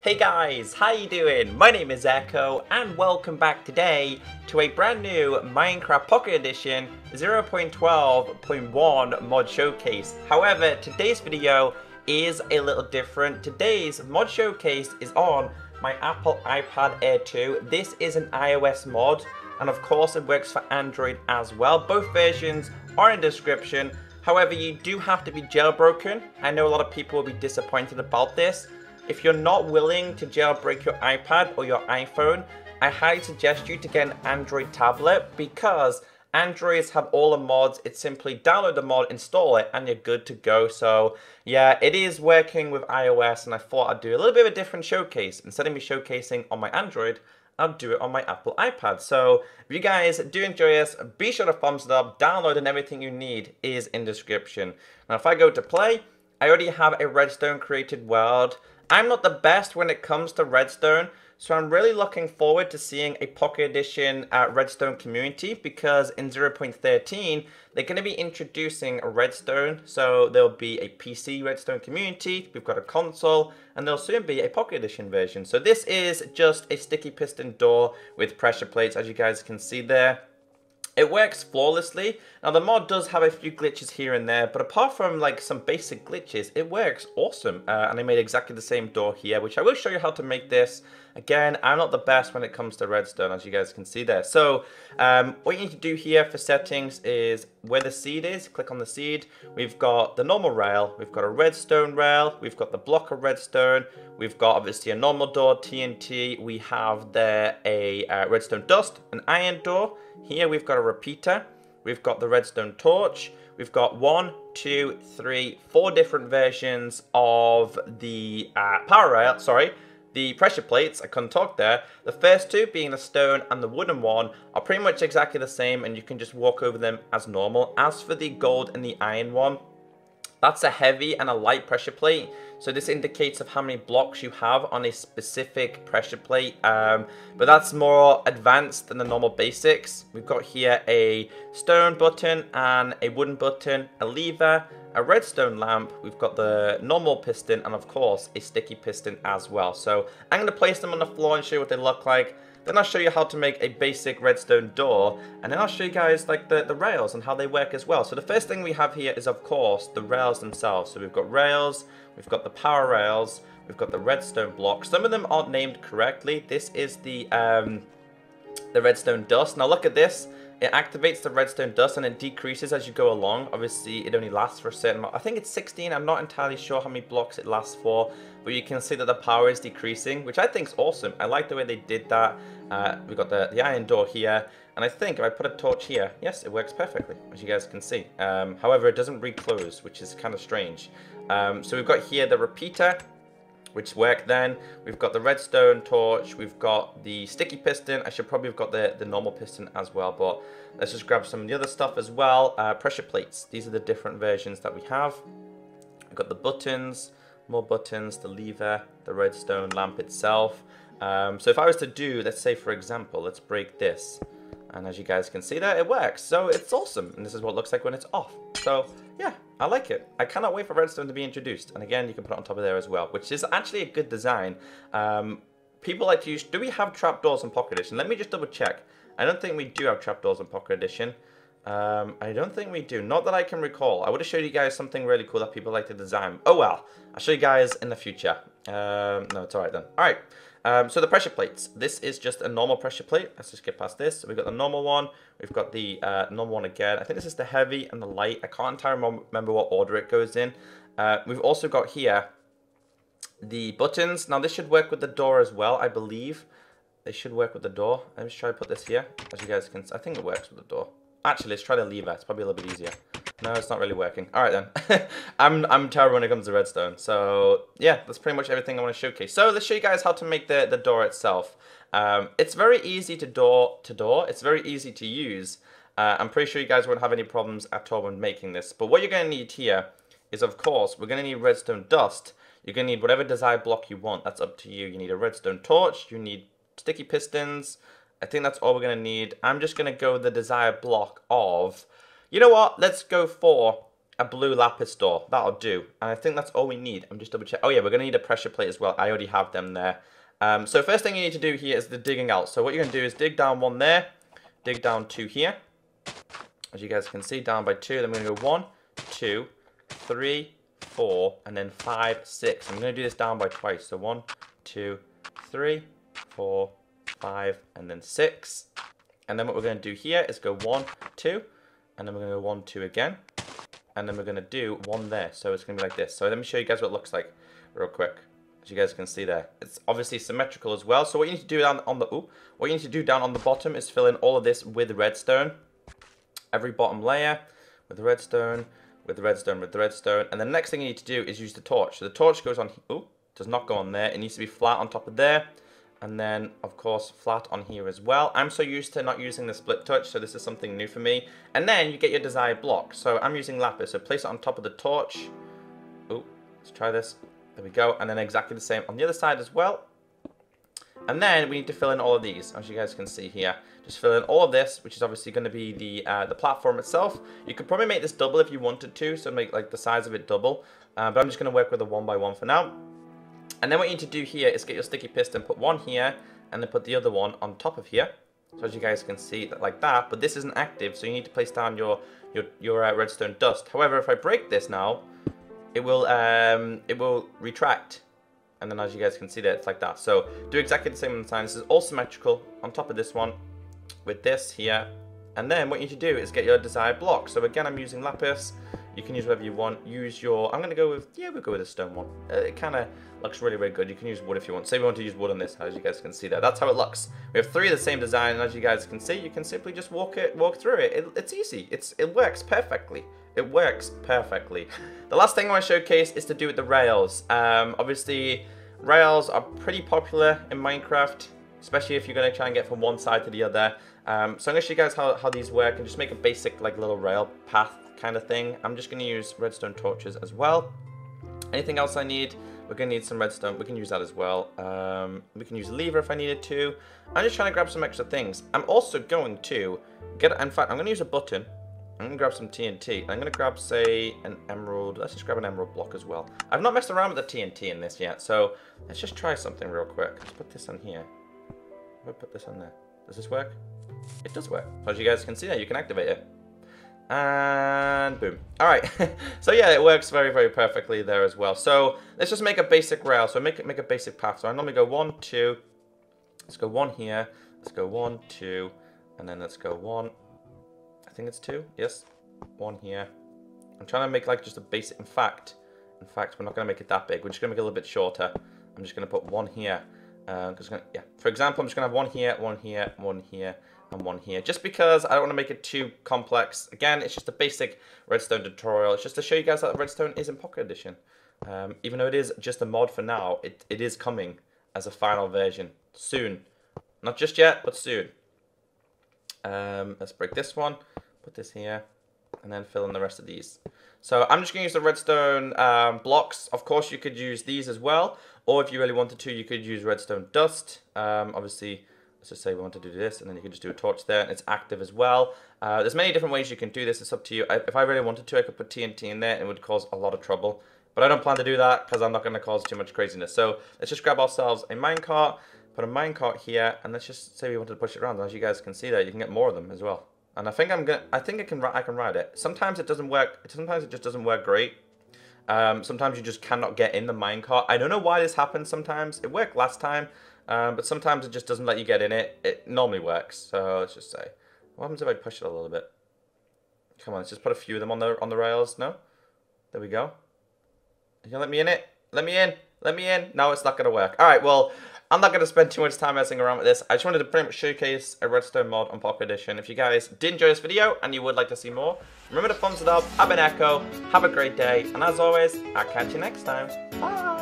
Hey guys, how you doing? My name is Echo and welcome back today to a brand new Minecraft Pocket Edition 0.12.1 mod showcase. However, today's video is a little different. Today's mod showcase is on my Apple iPad Air 2. This is an iOS mod and of course it works for Android as well. Both versions are in the description. However, you do have to be jailbroken. I know a lot of people will be disappointed about this. If you're not willing to jailbreak your iPad or your iPhone, I highly suggest you to get an Android tablet because Androids have all the mods. It's simply download the mod, install it, and you're good to go. So yeah, it is working with iOS, and I thought I'd do a little bit of a different showcase. Instead of me showcasing on my Android, I'll do it on my Apple iPad. So if you guys do enjoy this, be sure to thumbs it up. Download and everything you need is in the description. Now if I go to play, I already have a Redstone created world. I'm not the best when it comes to Redstone, so I'm really looking forward to seeing a Pocket Edition Redstone community because in 0.13, they're going to be introducing Redstone. So there'll be a PC Redstone community, we've got a console, and there'll soon be a Pocket Edition version. So this is just a sticky piston door with pressure plates, as you guys can see there. It works flawlessly. Now the mod does have a few glitches here and there, but apart from like some basic glitches, it works awesome. And I made exactly the same door here, which I will show you how to make this. Again, I'm not the best when it comes to redstone, as you guys can see there. So what you need to do here for settings is where the seed is, click on the seed. We've got the normal rail, we've got a redstone rail, we've got the block of redstone, we've got obviously a normal door, TNT, we have there a redstone dust, an iron door. Here we've got a repeater, we've got the redstone torch, we've got 1, 2, 3, 4 different versions of the power rail, the pressure plates. I couldn't talk there. The first two being the stone and the wooden one are pretty much exactly the same and you can just walk over them as normal. As for the gold and the iron one, that's a heavy and a light pressure plate. So this indicates of how many blocks you have on a specific pressure plate. But that's more advanced than the normal basics. We've got here a stone button and a wooden button, a lever, a redstone lamp. We've got the normal piston and of course a sticky piston as well. So I'm going to place them on the floor and show you what they look like. Then I'll show you how to make a basic redstone door, and then I'll show you guys like the rails and how they work as well. So the first thing we have here is of course the rails themselves. So we've got rails, we've got the power rails, we've got the redstone blocks. Some of them aren't named correctly. This is the redstone dust. Now look at this. It activates the redstone dust and it decreases as you go along. Obviously, it only lasts for a certain amount. I think it's 16. I'm not entirely sure how many blocks it lasts for. But you can see that the power is decreasing, which I think is awesome. I like the way they did that. We've got the iron door here. And I think if I put a torch here, yes, it works perfectly, as you guys can see. However, it doesn't reclose, which is kind of strange. So we've got here the repeater, which worked then. We've got the redstone torch, we've got the sticky piston. I should probably have got the normal piston as well, but let's just grab some of the other stuff as well. Pressure plates, these are the different versions that we have. We've got the buttons, more buttons, the lever, the redstone lamp itself. So if I was to do, let's say for example, let's break this. And as you guys can see there, it works. So it's awesome. And this is what it looks like when it's off. So yeah, I like it. I cannot wait for redstone to be introduced. And again, you can put it on top of there as well, which is actually a good design. People like to use, do we have trapdoors in Pocket Edition? Let me just double check. I don't think we do have trapdoors in Pocket Edition. I don't think we do. Not that I can recall. I would have showed you guys something really cool that people like to design. Oh well, I'll show you guys in the future. No, it's alright then. Alright. So the pressure plates, this is just a normal pressure plate. Let's just get past this. So we've got the normal one, we've got the normal one again. I think this is the heavy and the light. I can't entirely remember what order it goes in. We've also got here the buttons. Now this should work with the door as well, I believe. They should work with the door. Let me just try to put this here. As you guys can see, I think it works with the door. Actually, let's try the lever. It's probably a little bit easier. No, it's not really working. Alright then. I'm terrible when it comes to redstone. So yeah, that's pretty much everything I want to showcase. So let's show you guys how to make the door itself. It's very easy to door. It's very easy to use. I'm pretty sure you guys won't have any problems at all when making this. But what you're going to need here is, of course, we're going to need redstone dust. You're going to need whatever desired block you want. That's up to you. You need a redstone torch. You need sticky pistons. I think that's all we're going to need. I'm just going to go with the desired block of, you know what, let's go for a blue lapis door. That'll do. And I think that's all we need. I'm just double check. Oh yeah, we're going to need a pressure plate as well. I already have them there. So first thing you need to do here is the digging out. So what you're going to do is dig down 1 there. Dig down 2 here. As you guys can see, down by 2. Then we're going to go 1, 2, 3, 4, and then 5, 6. I'm going to do this down by twice. So 1, 2, 3, 4, 5, and then 6. And then what we're going to do here is go 1, 2, and then we're going to go 1, 2 again. And then we're going to do 1 there. So it's going to be like this. So let me show you guys what it looks like real quick. As you guys can see there. It's obviously symmetrical as well. So what you need to do down on the what you need to do down on the bottom is fill in all of this with redstone. Every bottom layer with the redstone, with the redstone, with the redstone. And the next thing you need to do is use the torch. So the torch goes on, does not go on there. It needs to be flat on top of there. And then, of course, flat on here as well. I'm so used to not using the split touch, so this is something new for me. And then you get your desired block. So I'm using lapis, so place it on top of the torch. Let's try this. There we go. And then exactly the same on the other side as well. And then we need to fill in all of these, as you guys can see here. Just fill in all of this, which is obviously going to be the platform itself. You could probably make this double if you wanted to, so make like the size of it double. But I'm just going to work with a 1 by 1 for now. And then what you need to do here is get your sticky piston, put 1 here, and then put the other one on top of here. So as you guys can see, that like that. But this isn't active, so you need to place down your redstone dust. However, if I break this now, it will retract. And then as you guys can see there, it's like that. So do exactly the same on the side. This is all symmetrical on top of this one with this here. And then what you need to do is get your desired block. So again, I'm using lapis. You can use whatever you want. Use your, I'm going to go with, yeah, we'll go with a stone one. It kind of looks really, really good. You can use wood if you want. Say we want to use wood on this, as you guys can see there. That's how it looks. We have 3 of the same design, and as you guys can see, you can simply just walk through it. It's easy. It works perfectly. It works perfectly. The last thing I want to showcase is to do with the rails. Obviously, rails are pretty popular in Minecraft, especially if you're going to try and get from one side to the other. So I'm going to show you guys how these work and just make a basic like little rail path kind of thing. I'm just going to use redstone torches as well. Anything else I need? We're going to need some redstone. We can use that as well. We can use a lever if I needed to. I'm just trying to grab some extra things. I'm also going to get, in fact, I'm going to use a button. I'm going to grab some TNT. I'm going to grab, say, an emerald. Let's just grab an emerald block as well. I've not messed around with the TNT in this yet, so let's just try something real quick. Let's put this on here. I'll put this on there. Does this work? It does work. So as you guys can see there, you can activate it. And boom. Alright. So yeah, it works very, very perfectly there as well. So let's just make a basic rail. So make a basic path. So I normally go 1, 2. Let's go 1 here. Let's go 1, 2. And then let's go 1. I think it's 2. Yes. 1 here. I'm trying to make like just a basic. In fact, we're not going to make it that big. We're just going to make it a little bit shorter. I'm just going to put 1 here. Yeah. For example, I'm just going to have 1 here, 1 here, 1 here, and 1 here. Just because I don't want to make it too complex. Again, it's just a basic redstone tutorial. It's just to show you guys that redstone is in Pocket Edition. Even though it is just a mod for now, it is coming as a final version soon. Not just yet, but soon. Let's break this one, put this here, and then fill in the rest of these. So I'm just going to use the redstone blocks. Of course, you could use these as well, or if you really wanted to, you could use redstone dust. Obviously, let's just say we want to do this, and then you can just do a torch there, and it's active as well. There's many different ways you can do this. It's up to you. If I really wanted to, I could put TNT in there. It would cause a lot of trouble, but I don't plan to do that because I'm not going to cause too much craziness. So let's just grab ourselves a minecart, put a minecart here, and let's just say we wanted to push it around. As you guys can see there, you can get more of them as well. And I think I can ride it. Sometimes it doesn't work. Sometimes it just doesn't work great. Sometimes you just cannot get in the minecart. I don't know why this happens sometimes. It worked last time, but sometimes it just doesn't let you get in it. It normally works. So let's just say, what happens if I push it a little bit? Come on, let's just put a few of them on the rails. No? There we go. You gonna let me in it? Let me in. Let me in. No, it's not gonna work. All right, well, I'm not going to spend too much time messing around with this. I just wanted to pretty much showcase a redstone mod on Pocket Edition. If you guys did enjoy this video and you would like to see more, remember to thumbs it up. I've been Echo. Have a great day. And as always, I'll catch you next time. Bye.